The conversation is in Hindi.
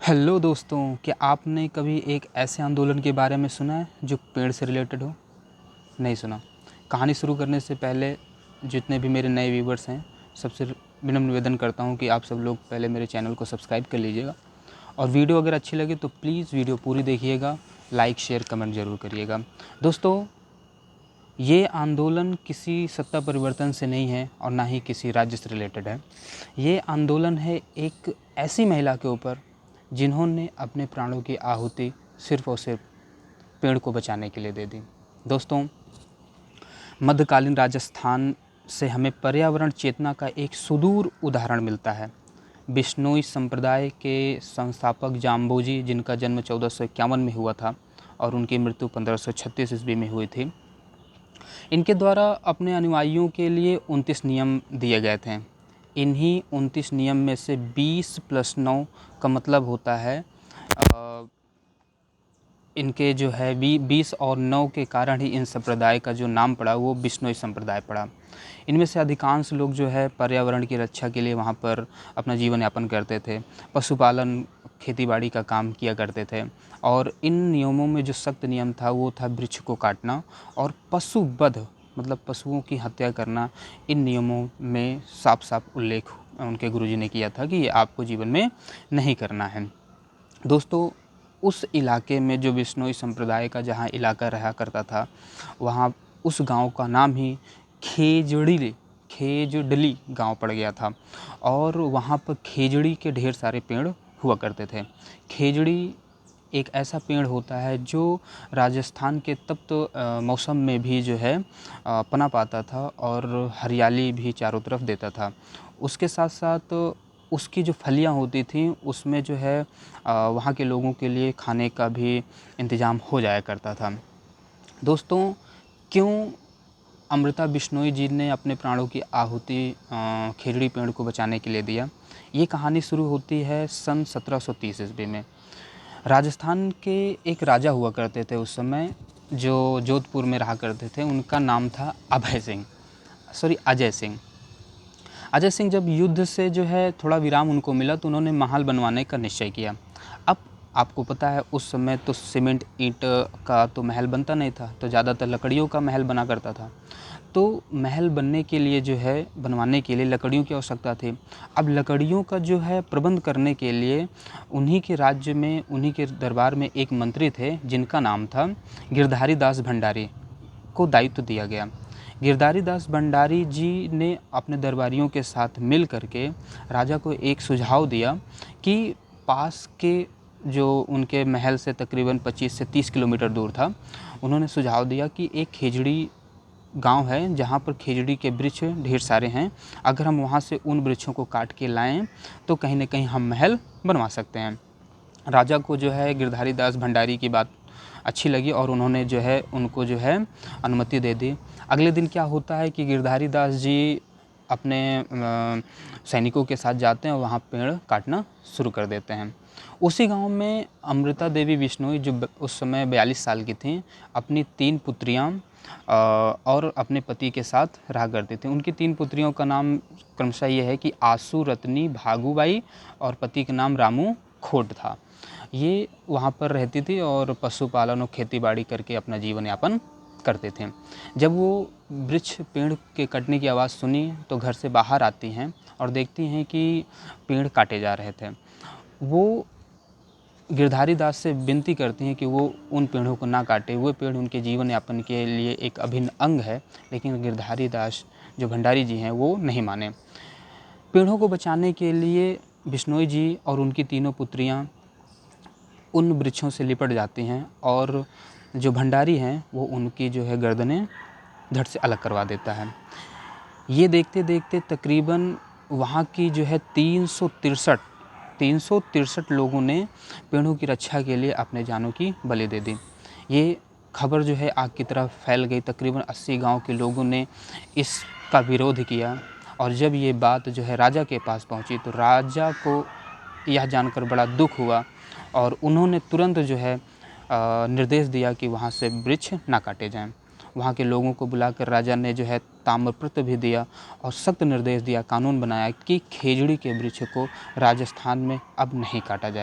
हेलो दोस्तों, क्या आपने कभी एक ऐसे आंदोलन के बारे में सुना है जो पेड़ से रिलेटेड हो? नहीं सुना। कहानी शुरू करने से पहले जितने भी मेरे नए व्यूवर्स हैं, सबसे विनम्र निवेदन करता हूं कि आप सब लोग पहले मेरे चैनल को सब्सक्राइब कर लीजिएगा और वीडियो अगर अच्छी लगे तो प्लीज़ वीडियो पूरी देखिएगा, लाइक शेयर कमेंट ज़रूर करिएगा। दोस्तों, ये आंदोलन किसी सत्ता परिवर्तन से नहीं है और ना ही किसी राज्य से रिलेटेड है। ये आंदोलन है एक ऐसी महिला के ऊपर जिन्होंने अपने प्राणों की आहुति सिर्फ़ और सिर्फ पेड़ को बचाने के लिए दे दी। दोस्तों, मध्यकालीन राजस्थान से हमें पर्यावरण चेतना का एक सुदूर उदाहरण मिलता है। बिश्नोई संप्रदाय के संस्थापक जाम्बोजी, जिनका जन्म 1451 में हुआ था और उनकी मृत्यु 1536 ईस्वी में हुई थी, इनके द्वारा अपने अनुयायियों के लिए 29 नियम दिए गए थे। इन्हीं 29 नियम में से 20 + 9 का मतलब होता है इनके जो है 20 और 9 के कारण ही इन संप्रदाय का जो नाम पड़ा वो बिश्नोई संप्रदाय पड़ा। इनमें से अधिकांश लोग जो है पर्यावरण की रक्षा के लिए वहाँ पर अपना जीवन यापन करते थे, पशुपालन खेतीबाड़ी का काम किया करते थे और इन नियमों में जो सख्त नियम था वो था वृक्ष को काटना और पशुवध मतलब पशुओं की हत्या करना। इन नियमों में साफ साफ उल्लेख उनके गुरुजी ने किया था कि ये आपको जीवन में नहीं करना है। दोस्तों, उस इलाके में जो बिश्नोई संप्रदाय का जहाँ इलाका रहा करता था, वहाँ उस गांव का नाम ही खेजड़ली गांव पड़ गया था और वहाँ पर खेजड़ी के ढेर सारे पेड़ हुआ करते थे। खेजड़ी एक ऐसा पेड़ होता है जो राजस्थान के तप्त मौसम में भी जो है पनप पाता था और हरियाली भी चारों तरफ देता था। उसके साथ साथ उसकी जो फलियां होती थीं उसमें जो है वहाँ के लोगों के लिए खाने का भी इंतज़ाम हो जाया करता था। दोस्तों, क्यों अमृता बिश्नोई जी ने अपने प्राणों की आहुति खेजड़ी पेड़ को बचाने के लिए दिया? ये कहानी शुरू होती है सन 1730 ईस्वी में। राजस्थान के एक राजा हुआ करते थे उस समय, जो जोधपुर में रहा करते थे। उनका नाम था अजय सिंह। अजय सिंह जब युद्ध से जो है थोड़ा विराम उनको मिला तो उन्होंने महल बनवाने का निश्चय किया। अब आपको पता है उस समय तो सीमेंट ईंट का तो महल बनता नहीं था, तो ज़्यादातर लकड़ियों का महल बना करता था। तो महल बनने के लिए जो है बनवाने के लिए लकड़ियों की आवश्यकता थी। अब लकड़ियों का जो है प्रबंध करने के लिए उन्हीं के राज्य में उन्हीं के दरबार में एक मंत्री थे जिनका नाम था गिरधारी दास भंडारी को दायित्व दिया गया। गिरधारी दास भंडारी जी ने अपने दरबारियों के साथ मिल करके राजा को एक सुझाव दिया कि पास के जो उनके महल से तकरीबन 25 से 30 किलोमीटर दूर था, उन्होंने सुझाव दिया कि एक खेजड़ी गांव है जहां पर खेजड़ी के वृक्ष ढेर सारे हैं। अगर हम वहां से उन वृक्षों को काट के लाएं तो कहीं ना कहीं हम महल बनवा सकते हैं। राजा को जो है गिरधारी दास भंडारी की बात अच्छी लगी और उन्होंने जो है उनको जो है अनुमति दे दी। अगले दिन क्या होता है कि गिरधारी दास जी अपने सैनिकों के साथ जाते हैं और वहाँ पेड़ काटना शुरू कर देते हैं। उसी गांव में अमृता देवी बिश्नोई, जो उस समय 42 साल की थीं, अपनी 3 पुत्रियां और अपने पति के साथ रहा करती थीं। उनकी 3 पुत्रियों का नाम क्रमशः ये है कि आसू, रत्नी, भागूबाई और पति का नाम रामू खोट था। ये वहाँ पर रहती थी और पशुपालन और खेतीबाड़ी करके अपना जीवन यापन करते थे। जब वो वृक्ष पेड़ के कटने की आवाज़ सुनी तो घर से बाहर आती हैं और देखती हैं कि पेड़ काटे जा रहे थे। वो गिरधारी दास से विनती करती हैं कि वो उन पेड़ों को ना काटे। वो पेड़ उनके जीवन यापन के लिए एक अभिन्न अंग है, लेकिन गिरधारी दास जो भंडारी जी हैं वो नहीं माने। पेड़ों को बचाने के लिए बिश्नोई जी और उनकी तीनों पुत्रियां उन वृक्षों से लिपट जाती हैं और जो भंडारी हैं वो उनकी जो है गर्दनें धड़ से अलग करवा देता है। ये देखते देखते तकरीबन वहाँ की जो है 363 लोगों ने पेड़ों की रक्षा के लिए अपने जानों की बलि दे दी। ये खबर जो है आग की तरह फैल गई। तकरीबन 80 गांव के लोगों ने इसका विरोध किया और जब ये बात जो है राजा के पास पहुंची तो राजा को यह जानकर बड़ा दुख हुआ और उन्होंने तुरंत जो है निर्देश दिया कि वहाँ से वृक्ष ना काटे जाएं। वहाँ के लोगों को बुलाकर राजा ने जो है ताम्रपत्र भी दिया और सख्त निर्देश दिया, कानून बनाया कि खेजड़ी के वृक्ष को राजस्थान में अब नहीं काटा जाए।